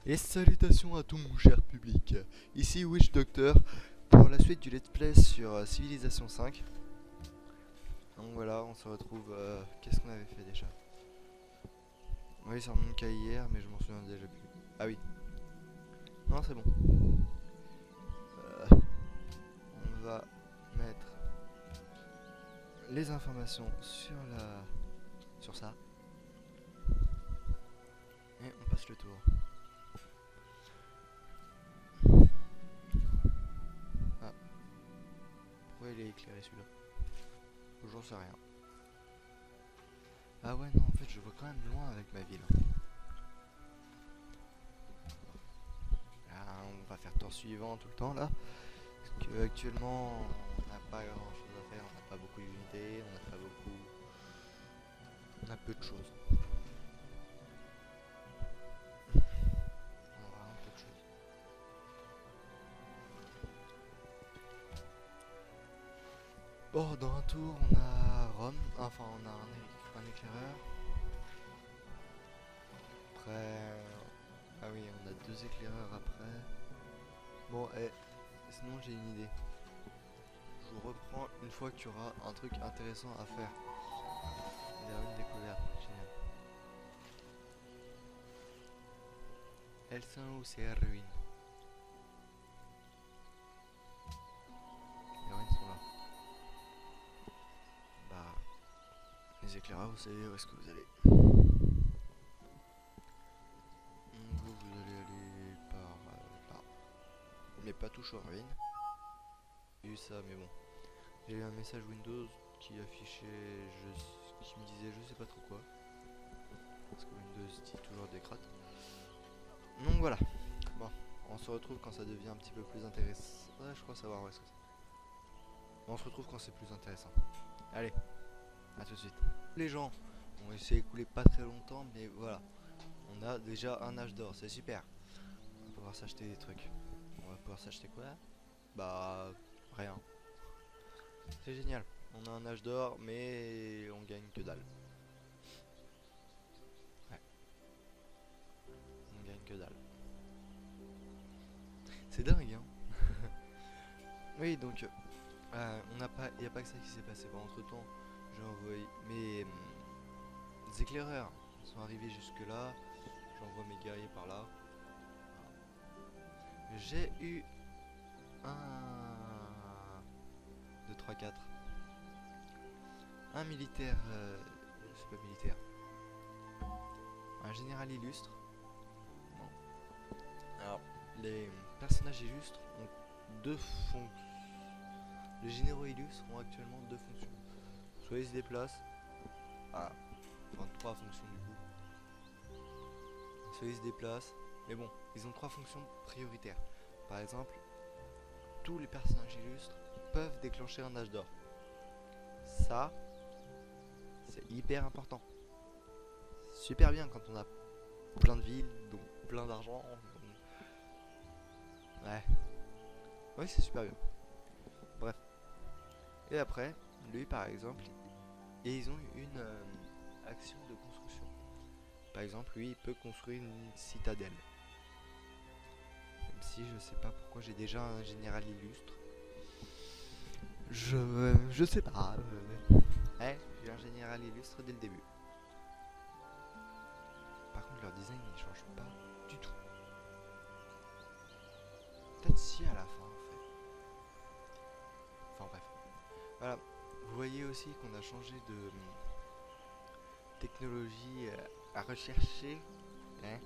Et salutations à tout mon cher public, ici Witch Doctor pour la suite du let's play sur Civilization 5. Donc voilà, on se retrouve, qu'est-ce qu'on avait fait déjà? Oui, ça remonte qu'à hier, mais je m'en souviens déjà plus. Ah oui. Non, c'est bon. On va mettre les informations sur ça. Et on passe le tour. Ah. Pourquoi il est éclairé celui-là? J'en sais rien. Ah ouais, non, en fait, je vois quand même loin avec ma ville. Ah, on va faire tour suivant tout le temps là. Parce que actuellement, on n'a pas grand chose à faire, on n'a pas beaucoup d'unités, on n'a pas beaucoup. On a peu de choses. On a vraiment peu de choses. Bon, dans un tour, on a Rome, enfin, on a un éclaireur. Après. Ah oui, on a 2 éclaireurs après. Bon, et sinon, j'ai une idée. Je vous reprends une fois qu'il y aura un truc intéressant à faire. Il y a une découverte, génial. Elles sont où ces ruines? Les ruines sont là. Bah, les éclaireurs, vous savez où est-ce que vous allez. Vous allez aller par là. Mais pas touche aux ruines. J'ai eu ça, mais bon. J'ai eu un message Windows qui affichait, qui me disait je sais pas trop quoi. Parce que Windows dit toujours des crottes. Donc voilà. Bon, on se retrouve quand ça devient un petit peu plus intéressant. Ouais, je crois savoir où est-ce que c'est. Bon, on se retrouve quand c'est plus intéressant. Allez, à tout de suite. Les gens, on va essayer d'écouler pas très longtemps, mais voilà. On a déjà un âge d'or, c'est super. On va pouvoir s'acheter des trucs. On va pouvoir s'acheter quoi? Bah, rien. C'est génial. On a un âge d'or, mais on gagne que dalle. Ouais. On gagne que dalle. C'est dingue, hein. Oui, donc, il n'y a pas que ça qui s'est passé. Bon, entre temps, j'ai envoyé mes éclaireurs sont arrivés jusque là. J'envoie mes guerriers par là. J'ai eu 1, 2, 3, 4. Un militaire, c'est pas militaire. Un général illustre. Non. Alors, les personnages illustres ont 2 fonctions. Les généraux illustres ont actuellement 2 fonctions. Soit ils se déplacent. Ah, enfin 3 fonctions du coup. Soit ils se déplacent. Mais bon, ils ont 3 fonctions prioritaires. Par exemple, tous les personnages illustres peuvent déclencher un âge d'or. Ça, c'est hyper important. Super bien quand on a plein de villes, donc plein d'argent. Ouais. Oui, c'est super bien. Bref. Et après, lui par exemple, et ils ont une action de construction. Par exemple, lui, il peut construire une citadelle. Même si je sais pas pourquoi j'ai déjà un général illustre. Je sais pas. Ouais, j'ai un général illustre dès le début. Par contre, leur design il change pas du tout. Peut-être si à la fin en fait. Enfin bref. Voilà. Vous voyez aussi qu'on a changé de technologie à rechercher. Hein,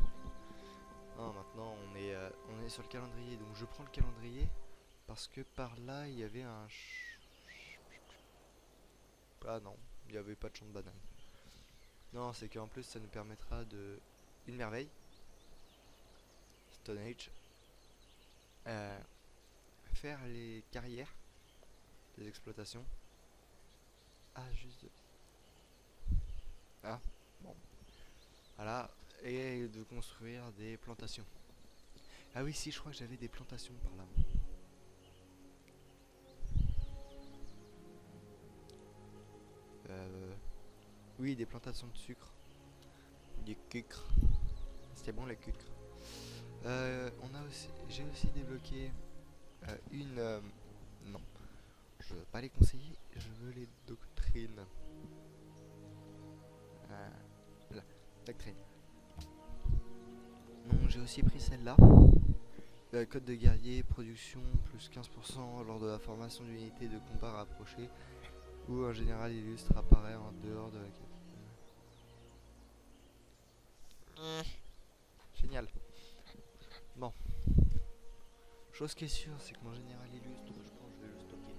non, maintenant on est sur le calendrier. Donc je prends le calendrier parce que par là il y avait un. Ah non, il n'y avait pas de champ de banane. Non, c'est qu'en plus ça nous permettra de. Une merveille. Stone Age. Faire les carrières des exploitations. Ah, juste. Ah, bon. Voilà. Et de construire des plantations. Ah oui, si, je crois que j'avais des plantations par là. Oui, des plantations de sucre. Du sucre. C'était bon le sucre. J'ai aussi débloqué une... non, je veux pas les conseiller, je veux les doctrines. La doctrine. Non, j'ai aussi pris celle-là. Code de guerrier, production, plus 15% lors de la formation d'unités de combat rapprochées, où un général illustre apparaît en dehors de la quête. Génial. Bon. Chose qui est sûre, c'est que mon général illustre, je pense que je vais le stocker.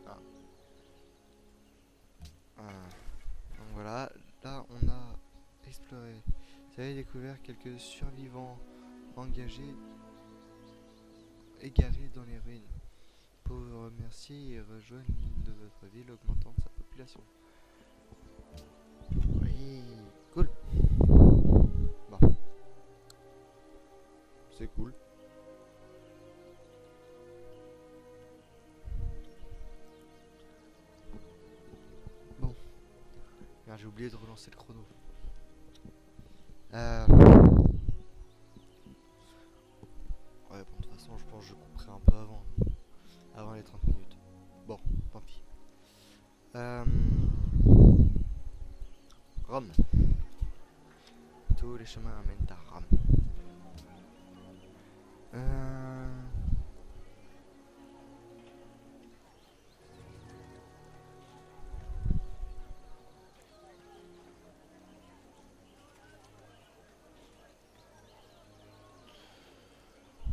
Ah. Donc voilà, là on a exploré. Vous avez découvert quelques survivants engagés, égarés dans les ruines. Pour vous remercier et rejoindre l'île de votre ville, augmentant sa population. Oui, cool. Bon, c'est cool. Bon, j'ai oublié de relancer le chrono. Ouais, bon, de toute façon, je pense que je couperai un peu avant les 30 minutes. Bon, tant pis. Rome. Tous les chemins amènent à Rome.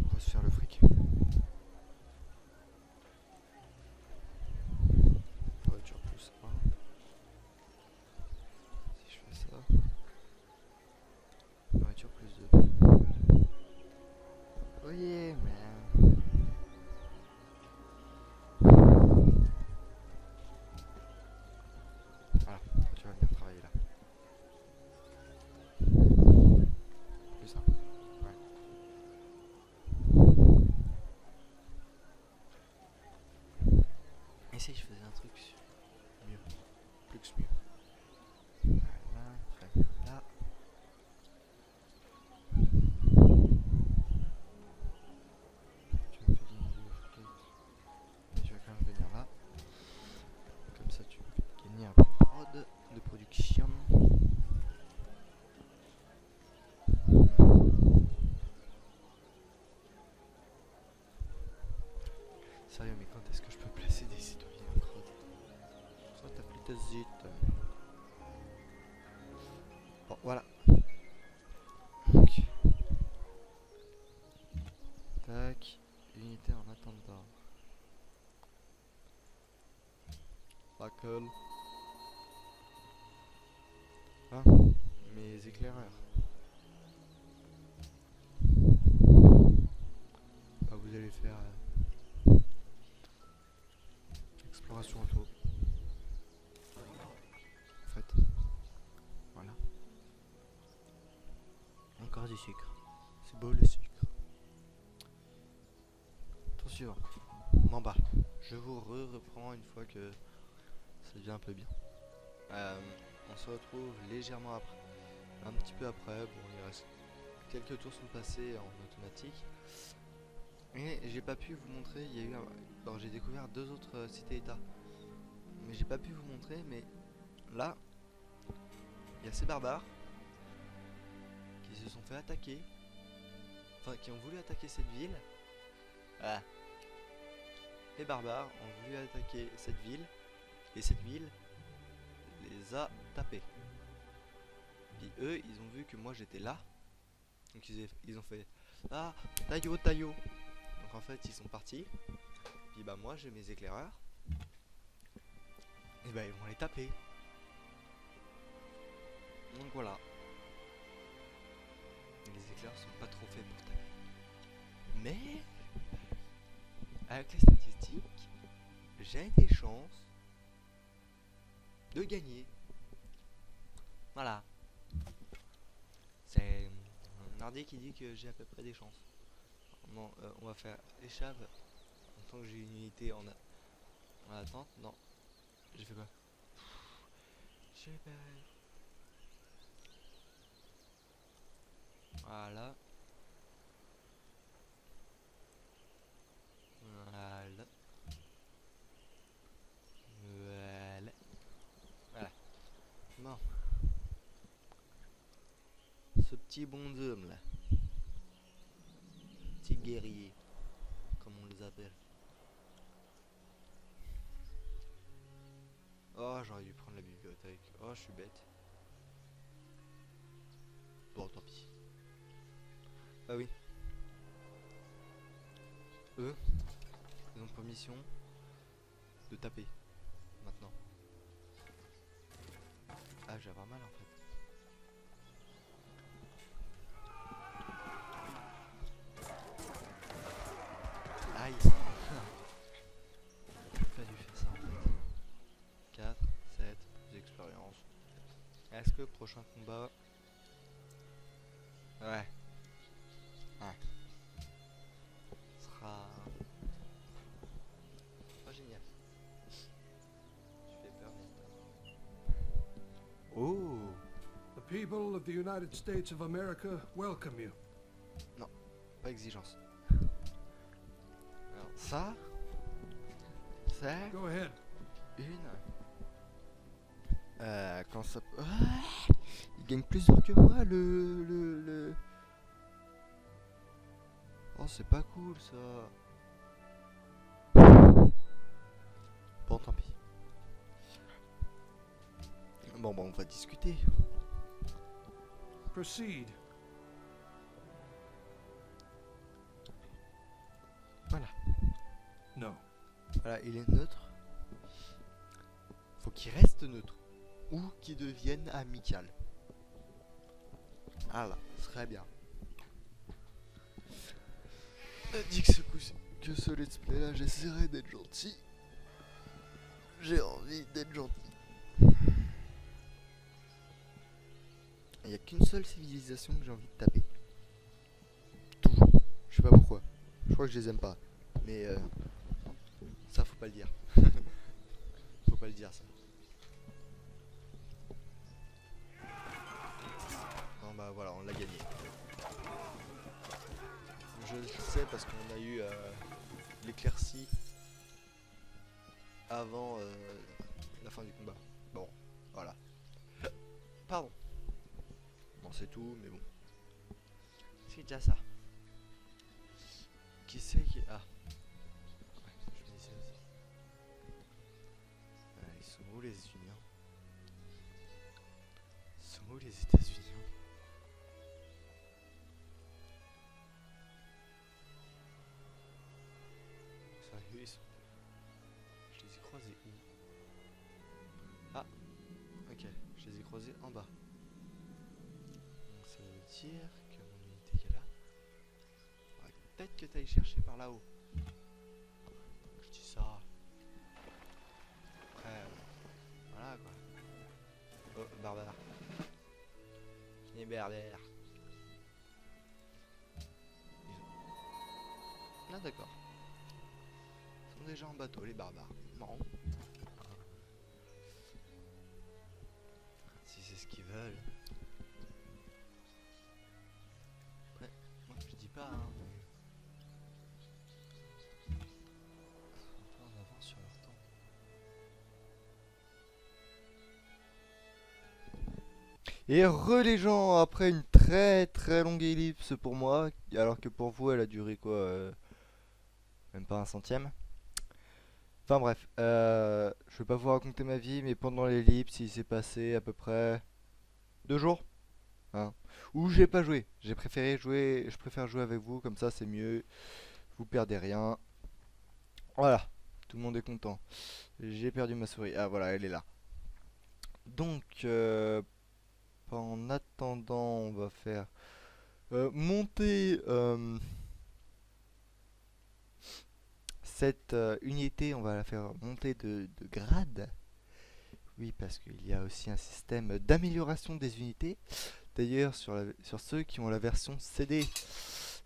On va se faire le fric. Voiture plus 1. Si je fais ça. Voiture plus 2. Oh yeah, man. Voilà, tu vas venir travailler là. Plus 1. Ouais. Et si je faisais un truc mieux. Plus que mieux. Voilà, tu vas venir là. Tu me fais gagner du fric. Mais tu vas quand même venir là. Comme ça tu peux gagner un peu de production. Sérieux, mais quand est-ce que je peux placer des citoyens en crowd? Ça t'as plus d'hésite. Bon, voilà. Donc, tac, unité en attente d'ordre. Buckle. Hein? Mes éclaireurs. Bah, vous allez faire exploration auto. En fait. Voilà. Encore du sucre. C'est beau le sucre. Tour suivant. En bas. Je vous reprends une fois que ça devient un peu bien. On se retrouve légèrement après. Un petit peu après. Bon, il reste quelques tours sont passés en automatique. Et j'ai pas pu vous montrer. Il y a eu alors j'ai découvert 2 autres cités-états. Mais j'ai pas pu vous montrer. Mais là, il y a ces barbares qui se sont fait attaquer. Enfin, qui ont voulu attaquer cette ville. Ah. Les barbares ont voulu attaquer cette ville. Et cette ville les a tapés. Puis eux, ils ont vu que moi j'étais là. Donc ils ont fait ah, taillot, taillot. Donc en fait, ils sont partis. Puis bah, moi j'ai mes éclaireurs. Et bah, ils vont les taper. Donc voilà. Les éclairs sont pas trop faits pour taper. Mais avec les statistiques, j'ai des chances de gagner. Voilà. C'est Nardi qui dit que j'ai à peu près des chances. Non, on va faire échappe en tant que j'ai une unité en attente. Non, j'ai fait quoi? J'ai pas... Voilà. Voilà. Voilà. Voilà. Bon. Ce petit bonhomme là. Petit guerrier. Comme on les appelle. Oh, j'aurais dû prendre la bibliothèque. Oh, je suis bête. Bon, tant pis. Ah oui. Eux, ils ont pour mission de taper. Maintenant. Ah, j'ai avoir mal en fait. Aïe. J'ai pas dû faire ça en fait. 4, 7, d'expérience. Est-ce que prochain combat... Ouais. Ouais. Sera... pas génial. Tu fais peur, mais... Oh. The people of the United States of America welcome you. Non, pas exigence. Alors ça... C'est... Go ahead. Une... quand ça... Ah, il gagne plus d'or que moi, le... Oh, c'est pas cool, ça. Bon, tant pis. Bon, bah, on va discuter. Proceed. Voilà. No. Voilà, il est neutre. Faut qu'il reste neutre. Ou qu'il devienne amical. Voilà, ce serait bien. Dit que ce let's play là, j'essaierai d'être gentil. J'ai envie d'être gentil. Il n'y a qu'une seule civilisation que j'ai envie de taper. Toujours. Je sais pas pourquoi. Je crois que je les aime pas. Mais ça faut pas le dire. Faut pas le dire ça. Non bah voilà, on l'a gagné. Je le sais parce qu'on a eu l'éclaircie avant la fin du combat. Bon, voilà. Pardon. Bon, c'est tout, mais bon. C'est déjà ça. Qui c'est qui... Ah. Ouais, je me disais aussi. Ils sont où les États-Unis? Ils sont où les États-Unis? Sérieux, ils sont... Je les ai croisés où? Ah, ok, je les ai croisés en bas. Donc ça veut dire que mon unité qui est là. Faudrait peut-être que tu ailles chercher par là-haut. Je dis ça. Après, voilà quoi. Oh, barbare. Les berbères. Ah d'accord. Ils sont déjà en bateau les barbares. Non. Si c'est ce qu'ils veulent. Après, moi je dis pas hein. Un peu en avance sur leur temps. Et les gens, après une très longue ellipse pour moi, alors que pour vous elle a duré quoi, même pas un centième. Enfin bref, je vais pas vous raconter ma vie, mais pendant l'ellipse il s'est passé à peu près 2 jours, hein, où j'ai pas joué. J'ai préféré jouer, je préfère jouer avec vous, comme ça c'est mieux, vous perdez rien. Voilà, tout le monde est content. J'ai perdu ma souris, ah voilà, elle est là. Donc, en attendant, on va faire monter cette unité, on va la faire monter de grade. Oui, parce qu'il y a aussi un système d'amélioration des unités. D'ailleurs, sur ceux qui ont la version CD,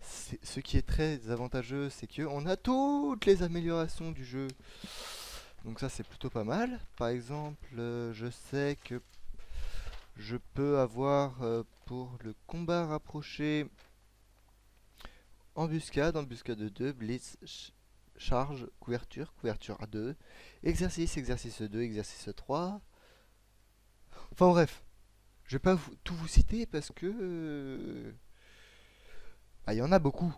ce qui est très avantageux, c'est que on a toutes les améliorations du jeu. Donc ça, c'est plutôt pas mal. Par exemple, je sais que je peux avoir pour le combat rapproché embuscade 2, blitz, charge, couverture à 2, exercice 2, exercice 3. Enfin bref, je vais pas tout vous citer parce que il y en a beaucoup.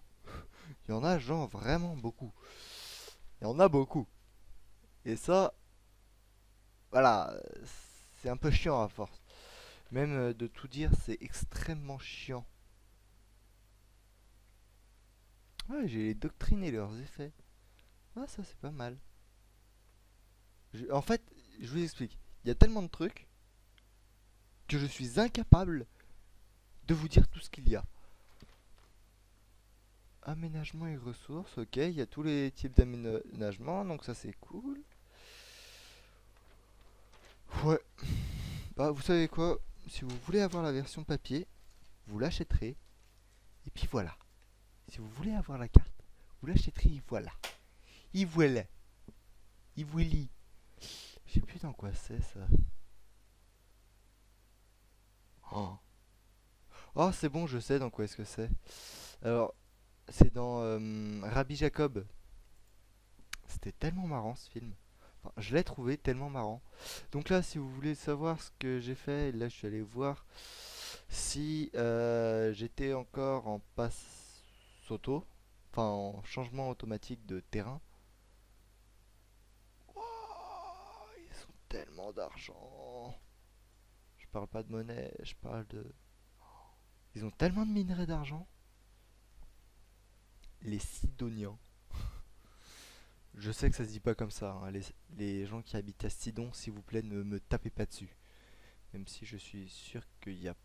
Il y en a genre vraiment beaucoup. Il y en a beaucoup. Et ça, voilà, c'est un peu chiant à force. Même de tout dire, c'est extrêmement chiant. Ouais, j'ai les doctrines et leurs effets. Ah, ça c'est pas mal. En fait, je vous explique. Il y a tellement de trucs que je suis incapable de vous dire tout ce qu'il y a. Aménagement et ressources, ok, il y a tous les types d'aménagement, donc ça c'est cool. Ouais, bah vous savez quoi, si vous voulez avoir la version papier, vous l'achèterez, et puis voilà. Si vous voulez avoir la carte, vous l'achèterez, et voilà. Et voilà. Et voilà. Je sais plus dans quoi c'est ça. Oh, oh c'est bon, je sais dans quoi est-ce que c'est. Alors, c'est dans Rabbi Jacob. C'était tellement marrant ce film. Enfin, je l'ai trouvé tellement marrant. Donc là, si vous voulez savoir ce que j'ai fait, là je suis allé voir si j'étais encore en passe auto, enfin en changement automatique de terrain. Oh, ils ont tellement d'argent. Je parle pas de monnaie, je parle de... Ils ont tellement de minerais d'argent. Les Sidoniens. Je sais que ça se dit pas comme ça, hein. Les gens qui habitent à Sidon, s'il vous plaît, ne me tapez pas dessus. Même si je suis sûr qu'il y a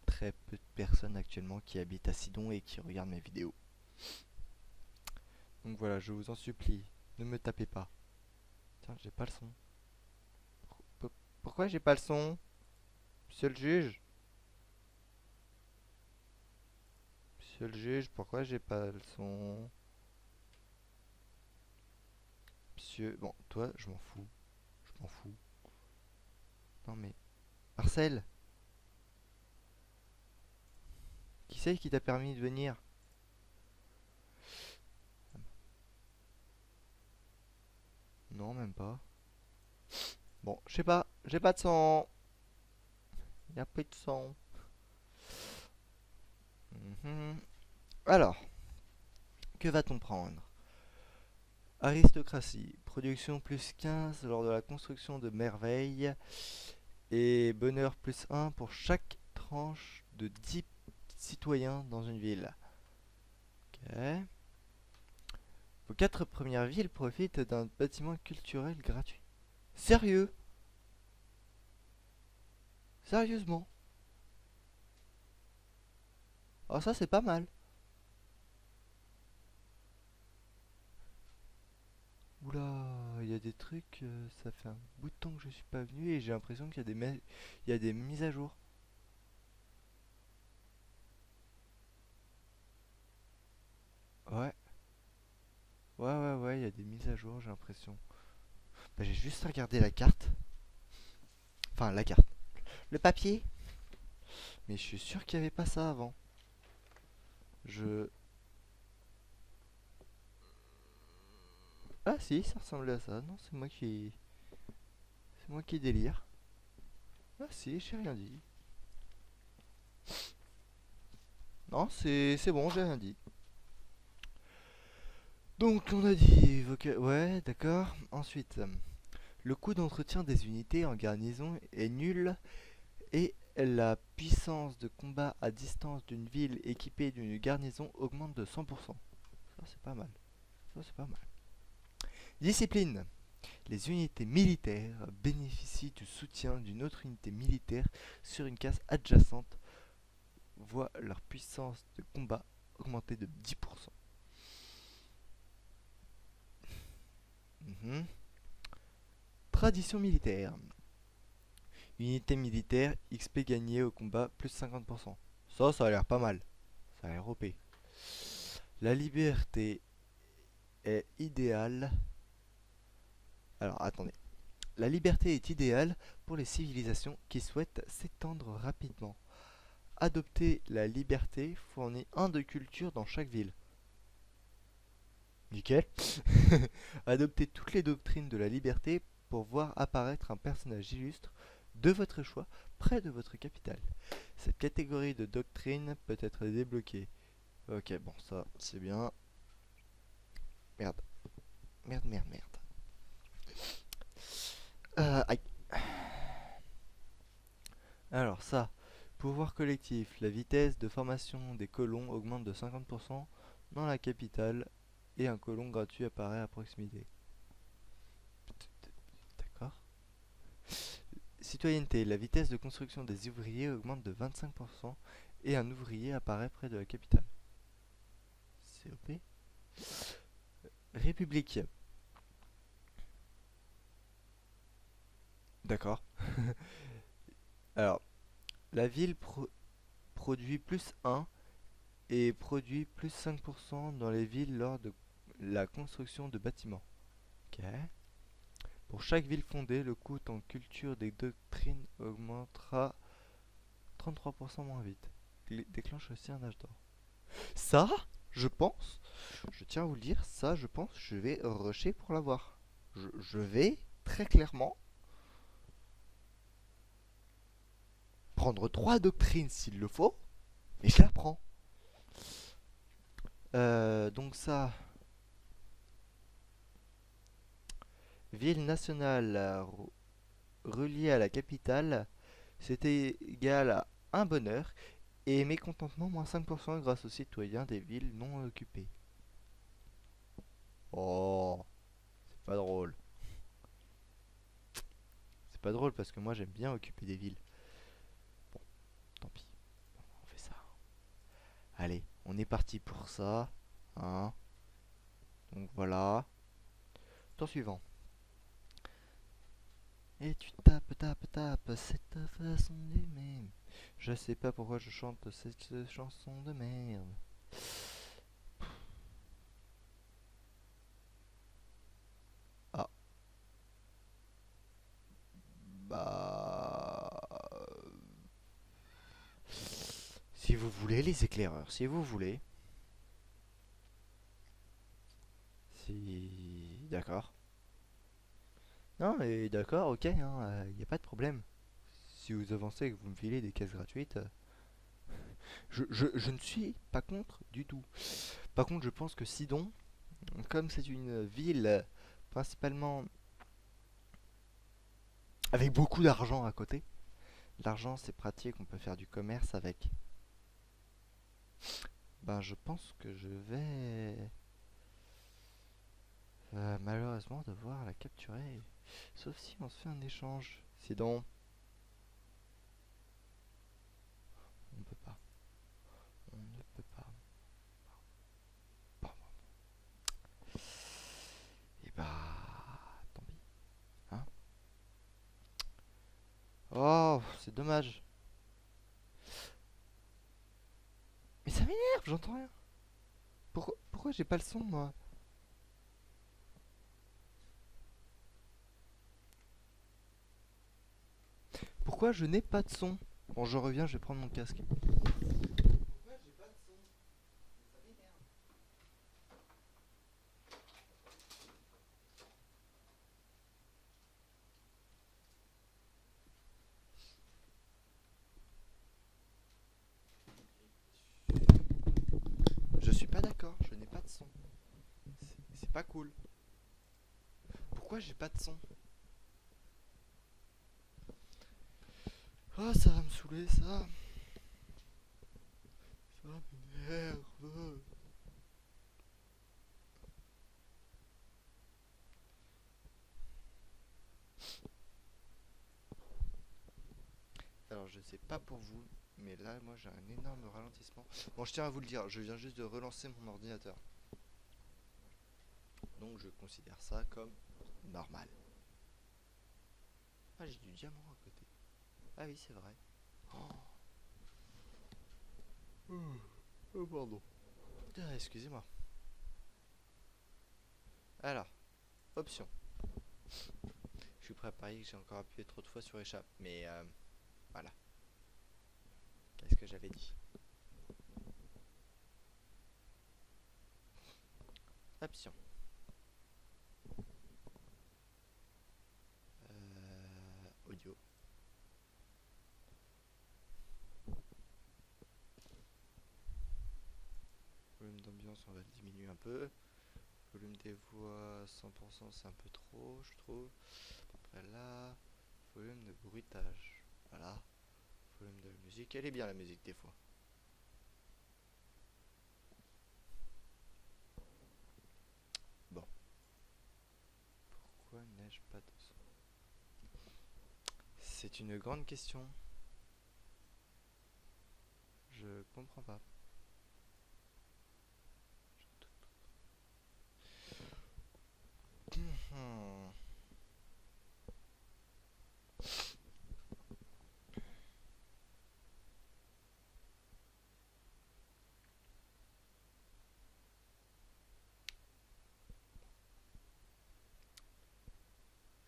très peu de personnes actuellement qui habitent à Sidon et qui regardent mes vidéos. Donc voilà, je vous en supplie, ne me tapez pas. Tiens, j'ai pas le son. Pourquoi j'ai pas le son? Monsieur le juge? Monsieur le juge, pourquoi j'ai pas le son? Monsieur... Bon, toi, je m'en fous. Je m'en fous. Non mais... Marcel, qui c'est qui t'a permis de venir? Non, même pas. Bon, je sais pas, j'ai pas de son. Y a pas de son. Mhm. Alors, que va-t-on prendre? Aristocratie, production plus 15 lors de la construction de merveilles et bonheur plus 1 pour chaque tranche de 10 citoyens dans une ville. Ok. Vos 4 premières villes profitent d'un bâtiment culturel gratuit. Sérieux? Sérieusement? Ah, ça c'est pas mal. Oula, il y a des trucs, ça fait un bout de temps que je suis pas venu et j'ai l'impression qu'il y a il y a des mises à jour. Ouais, ouais, il y a des mises à jour, j'ai l'impression. Bah, j'ai juste regardé la carte. Enfin, la carte. Le papier. Mais je suis sûr qu'il n'y avait pas ça avant. Je... Ah si, ça ressemblait à ça. Non, c'est moi qui... C'est moi qui délire. Ah si, j'ai rien dit. Non, c'est bon, j'ai rien dit. Donc, on a dit... Ouais, d'accord. Ensuite, le coût d'entretien des unités en garnison est nul et la puissance de combat à distance d'une ville équipée d'une garnison augmente de 100%. Ça, c'est pas mal. Ça, c'est pas mal. Discipline. Les unités militaires bénéficient du soutien d'une autre unité militaire sur une case adjacente, voient leur puissance de combat augmenter de 10%. Mhm. Tradition militaire. Unité militaire, XP gagné au combat, plus 50%. Ça a l'air pas mal. Ça a l'air OP. La liberté est idéale. Alors, attendez. La liberté est idéale pour les civilisations qui souhaitent s'étendre rapidement. Adopter la liberté fournit un de culture dans chaque ville. Nickel. Adoptez toutes les doctrines de la liberté pour voir apparaître un personnage illustre de votre choix près de votre capitale. Cette catégorie de doctrine peut être débloquée. Ok, bon, ça c'est bien. Merde. Merde, merde, merde. Aïe. Alors ça, pouvoir collectif. La vitesse de formation des colons augmente de 50% dans la capitale et un colon gratuit apparaît à proximité. D'accord. Citoyenneté. La vitesse de construction des ouvriers augmente de 25% et un ouvrier apparaît près de la capitale. COP. République. D'accord. Alors, la ville produit plus 1 et produit plus 5% dans les villes lors de la construction de bâtiments. Ok. Pour chaque ville fondée, le coût en culture des doctrines augmentera 33% moins vite. Déclenche aussi un âge d'or. Ça, je pense, je tiens à vous le dire, ça, je pense, je vais rusher pour l'avoir. Je vais très clairement prendre 3 doctrines s'il le faut, et je la prends. Donc ça, ville nationale reliée à la capitale, c'était égal à un bonheur et mécontentement moins 5% grâce aux citoyens des villes non occupées. Oh, c'est pas drôle. C'est pas drôle parce que moi j'aime bien occuper des villes. Bon, tant pis. On fait ça. Allez, on est parti pour ça. Hein. Donc voilà. Tour suivant. Et tu tapes, c'est ta façon d'aimer. Je sais pas pourquoi je chante cette chanson de merde. Ah, bah... Si vous voulez, les éclaireurs, si vous voulez. Si... D'accord. Non, mais d'accord, ok, hein, y a pas de problème. Si vous avancez et que vous me filez des caisses gratuites, je ne suis pas contre du tout. Par contre, je pense que Sidon, comme c'est une ville principalement avec beaucoup d'argent à côté, l'argent c'est pratique, on peut faire du commerce avec. Ben, je pense que je vais malheureusement devoir la capturer. Sauf si on se fait un échange. Sidon, on ne peut pas. On ne peut pas. Bon, et bah, tant pis. Hein. Oh, c'est dommage. Mais ça m'énerve, j'entends rien. Pourquoi j'ai pas le son, moi? Pourquoi je n'ai pas de son? Bon, je reviens, je vais prendre mon casque. Pourquoi j'ai pas de son? Ça m'énerve. Je suis pas d'accord, je n'ai pas de son. C'est pas cool. Pourquoi j'ai pas de son? Ah, ça va me saouler, ça. Ça m'énerve. Alors, je sais pas pour vous, mais là, moi, j'ai un énorme ralentissement. Bon, je tiens à vous le dire, je viens juste de relancer mon ordinateur. Donc, je considère ça comme normal. Ah, j'ai du diamant à côté. Ah oui, c'est vrai. Oh, pardon. Ah, excusez-moi. Alors, option. Je suis prêt à parier que j'ai encore appuyé trop de fois sur échappe. Mais voilà. Qu'est-ce que j'avais dit? Option. Audio. Volume d'ambiance, on va le diminuer un peu. Volume des voix, 100%, c'est un peu trop, je trouve. Après là, volume de bruitage. Voilà. Volume de la musique. Elle est bien la musique des fois. Bon. Pourquoi n'ai-je pas de son? C'est une grande question. Je comprends pas. Hmm.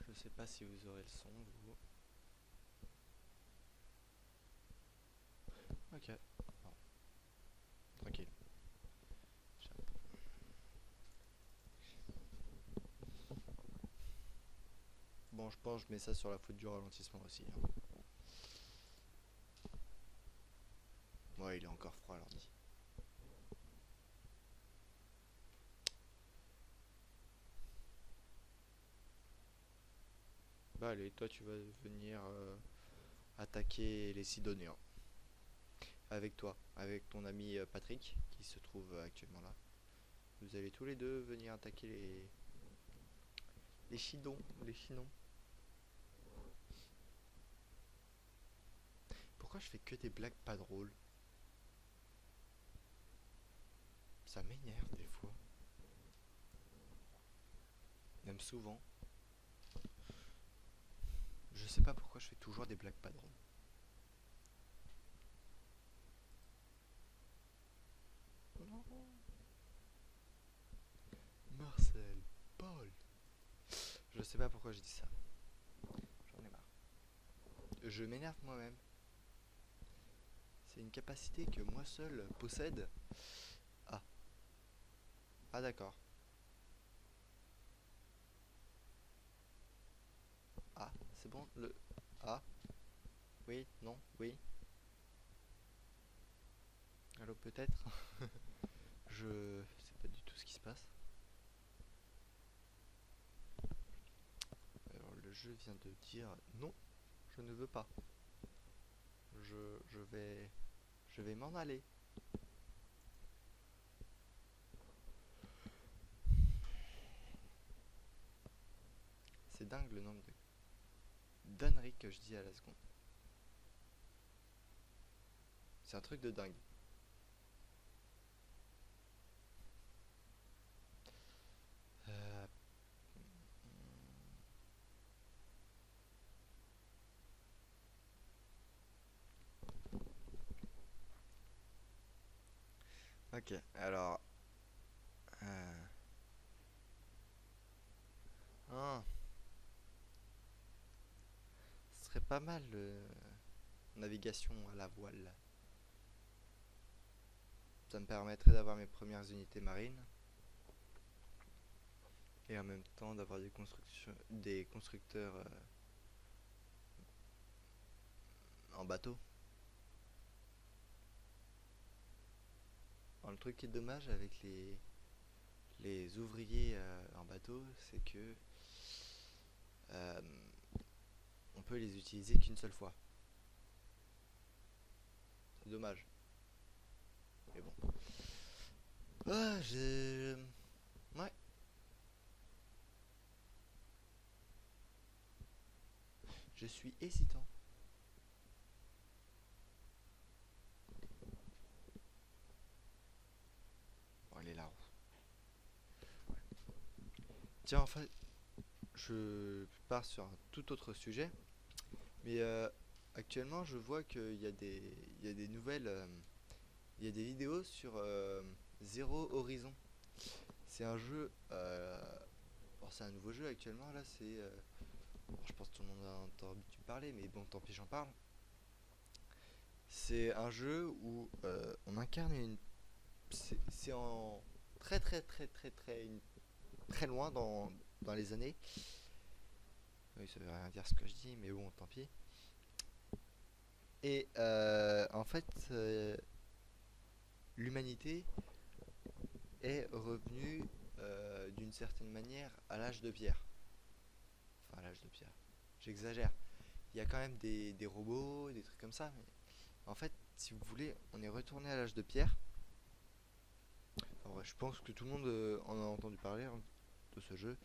Je sais pas si vous aurez le son, vous. Ok. Bon. Tranquille. Bon, je pense que je mets ça sur la faute du ralentissement aussi. Hein. Ouais, il est encore froid l'ordi. Bah allez, toi tu vas venir attaquer les Sidoniens. Avec toi, avec ton ami Patrick, qui se trouve actuellement là. Vous allez tous les deux venir attaquer les Chidons, les Chinons. Pourquoi je fais que des blagues pas drôles? Ça m'énerve des fois. Même souvent. Je sais pas pourquoi je fais toujours des blagues pas drôles. Non. Marcel, Paul. Je sais pas pourquoi je dis ça. J'en ai marre. Je m'énerve moi-même. C'est une capacité que moi seul possède. Ah. Ah d'accord. Ah, c'est bon, le... Ah. Oui, non, oui. Allô, peut-être. Je sais pas du tout ce qui se passe. Alors le jeu vient de dire non, je ne veux pas. Je vais... Je vais m'en aller. C'est dingue le nombre de d'âneries que je dis à la seconde. C'est un truc de dingue. Euh, Ok, alors... Ah, ce serait pas mal navigation à la voile. Ça me permettrait d'avoir mes premières unités marines. Et en même temps d'avoir des constructeurs en bateau. Alors, le truc qui est dommage avec les ouvriers en bateau, c'est que euh, on peut les utiliser qu'une seule fois. C'est dommage. Mais bon. Ah, j'ai... Ouais. Je suis hésitant. Bon, elle est là. Tiens, en fait, je pars sur un tout autre sujet. Mais actuellement, je vois qu'il y a il y a des nouvelles, il y a des vidéos sur Zero Horizon. C'est un jeu, bon, c'est un nouveau jeu actuellement là. Bon, je pense que tout le monde a entendu parler, mais bon, tant pis, j'en parle. C'est un jeu où on incarne une. C'est en très loin dans les années. Oui, ça veut rien dire ce que je dis, mais bon, tant pis. Et en fait, l'humanité est revenue d'une certaine manière à l'âge de pierre. Enfin, à l'âge de pierre. J'exagère. Il y a quand même des robots, des trucs comme ça, mais en fait, si vous voulez, on est retourné à l'âge de pierre. Enfin, ouais, je pense que tout le monde en a entendu parler, hein, de ce jeu.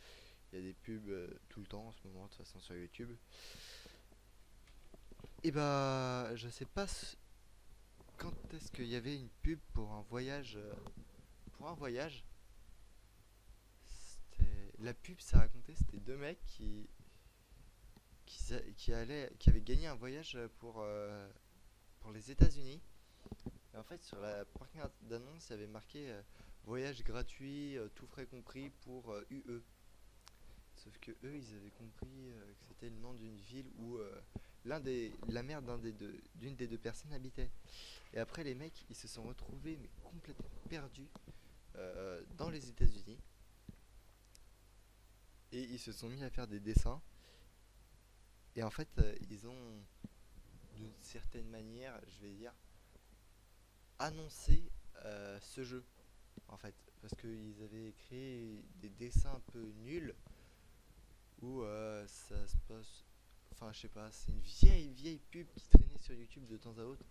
Il y a des pubs tout le temps en ce moment, de toute façon, sur YouTube. Et bah, je sais pas quand est-ce qu'il y avait une pub pour un voyage. Pour un voyage, la pub, ça racontait, c'était deux mecs qui avaient gagné un voyage pour les États-Unis. Et en fait, sur la première d'annonce, il y avait marqué voyage gratuit, tout frais compris pour UE. Sauf que eux, ils avaient compris que c'était le nom d'une ville où la mère d'une des deux personnes habitait. Et après, les mecs, ils se sont retrouvés mais complètement perdus dans les États-Unis. Et ils se sont mis à faire des dessins. Et en fait, ils ont, d'une certaine manière, je vais dire, annoncé ce jeu. En fait, parce qu'ils avaient créé des dessins un peu nuls où ça se passe. Enfin, je sais pas, c'est une vieille pub qui traînait sur YouTube de temps à autre.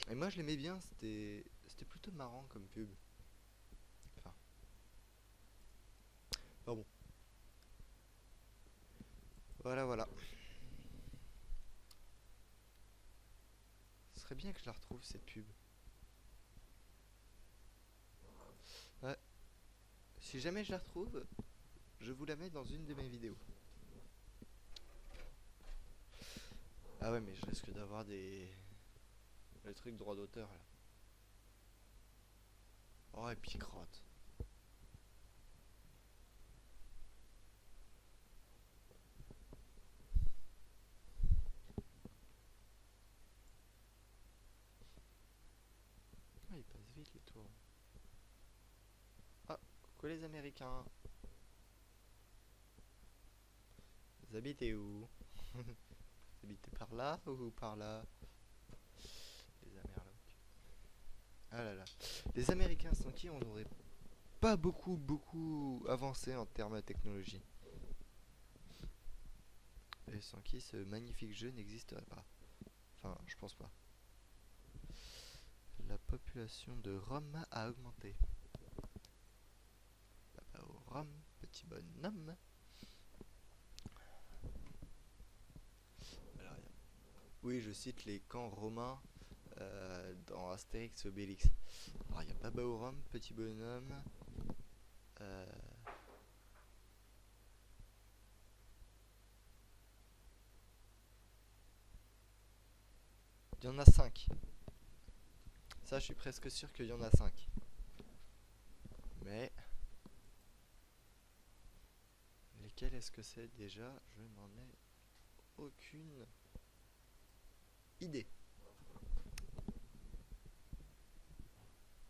Et moi, je l'aimais bien, c'était plutôt marrant comme pub. Enfin, bon. Voilà. Ce serait bien que je la retrouve cette pub. Ouais. Si jamais je la retrouve, je vous la mets dans une de mes vidéos. Ah ouais, mais je risque d'avoir des trucs droit d'auteur là. Oh, et puis crotte. Ah, il passe vite les tours. Ah, coucou les Américains. Vous habitez où? Vous habitez par là ou par là? Les Amerlocs. Ah là là. Les Américains sans qui on n'aurait pas beaucoup avancé en termes de technologie. Et sans qui ce magnifique jeu n'existerait pas. Enfin, je pense pas. La population de Rome a augmenté. Papa au Rome, petit bonhomme. Alors, oui, je cite les camps romains dans Astérix Obélix. Alors, il y a Baba au Rome, petit bonhomme. Euh, Il y en a 5. Ça, je suis presque sûr qu'il y en a 5. Mais lesquels est-ce que c'est déjà? Je n'en ai aucune idée.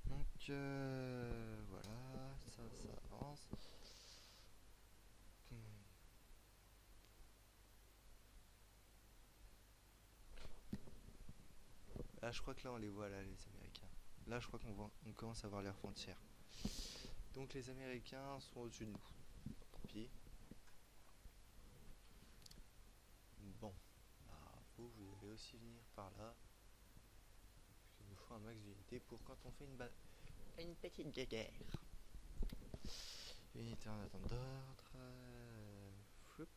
Donc voilà, ça avance. Hmm. Là, je crois que là, on les voit là, les Américains. Là, je crois on commence à voir leurs frontières. Donc les Américains sont au-dessus de nous. Tant pis. Bon, bah, vous allez aussi venir par là. Il nous faut un max d'unités pour quand on fait une petite guerre. Unité en attente d'ordre. Floup.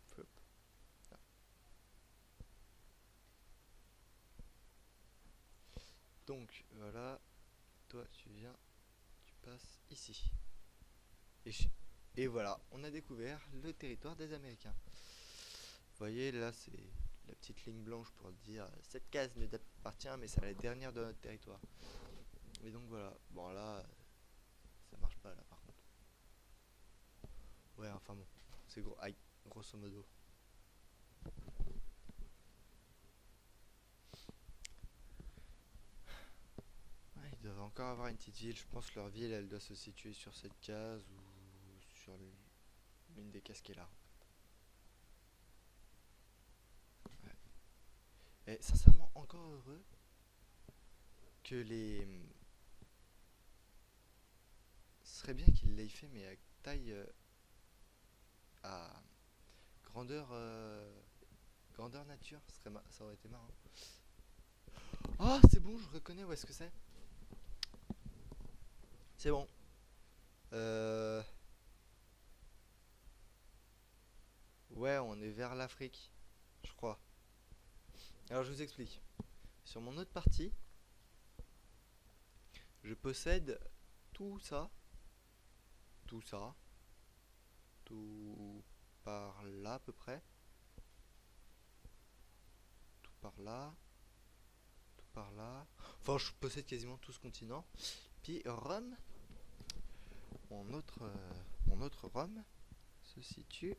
Floup. Ah. Donc voilà, toi tu viens, tu passes ici. Et, et voilà, on a découvert le territoire des Américains. voyez, là, c'est la petite ligne blanche pour dire cette case nous appartient, mais c'est la dernière de notre territoire. Et donc voilà. Bon, là, ça marche pas, là, par contre. Ouais, enfin bon. C'est gros. Aïe, grosso modo. Ouais, ils doivent encore avoir une petite ville. Je pense que leur ville, elle doit se situer sur cette case ou sur l'une des cases qui est là. Ouais. Et sincèrement, encore heureux que les. Ce serait bien qu'ils l'aient fait, mais à taille. À grandeur. Grandeur nature. Ça aurait été marrant. Ah, c'est bon, je reconnais où est-ce que c'est. C'est bon. Euh. Ouais, on est vers l'Afrique, je crois. Alors je vous explique. Sur mon autre partie, je possède tout ça, tout ça, tout par là à peu près, tout par là, tout par là. Enfin, je possède quasiment tout ce continent. Puis Rome, mon autre Rome, se situe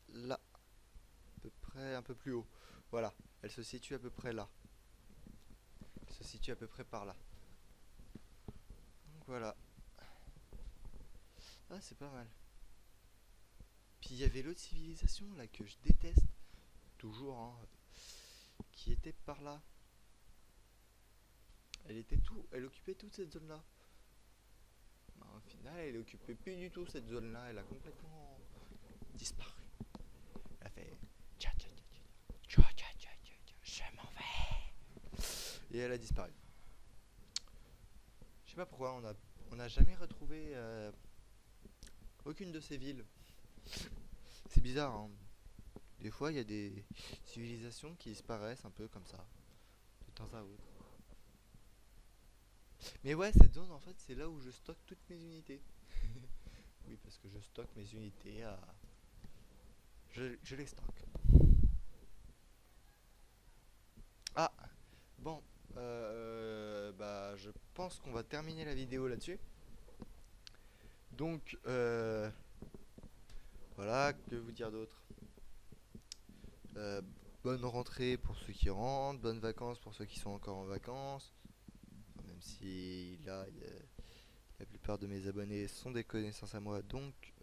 là, à peu près un peu plus haut. Voilà, elle se situe à peu près là. Elle se situe à peu près par là. Donc voilà. Ah, c'est pas mal. Puis il y avait l'autre civilisation là que je déteste, toujours, hein, qui était par là. Elle occupait toute cette zone là. Bah, au final, elle occupait plus du tout cette zone là, elle a complètement disparu. Elle a fait tcha tcha tcha tcha tcha tcha tcha, je m'en vais. Et elle a disparu. Je sais pas pourquoi, on a jamais retrouvé aucune de ces villes. C'est bizarre, hein. Des fois, il y a des civilisations qui disparaissent un peu comme ça, de temps à autre. Mais ouais, cette zone, en fait, c'est là où je stocke toutes mes unités. Oui, parce que je stocke mes unités à... Je les stocke. Ah, bon, bah, je pense qu'on va terminer la vidéo là-dessus. Donc, voilà, que vous dire d'autre. Bonne rentrée pour ceux qui rentrent, bonnes vacances pour ceux qui sont encore en vacances. Enfin, même si là, la plupart de mes abonnés sont des connaissances à moi, donc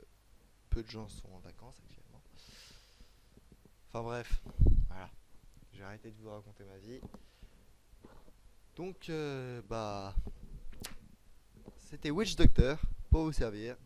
peu de gens sont en vacances actuellement. Enfin bref, voilà. J'ai arrêté de vous raconter ma vie. Donc, bah, c'était Witch Doctor pour vous servir.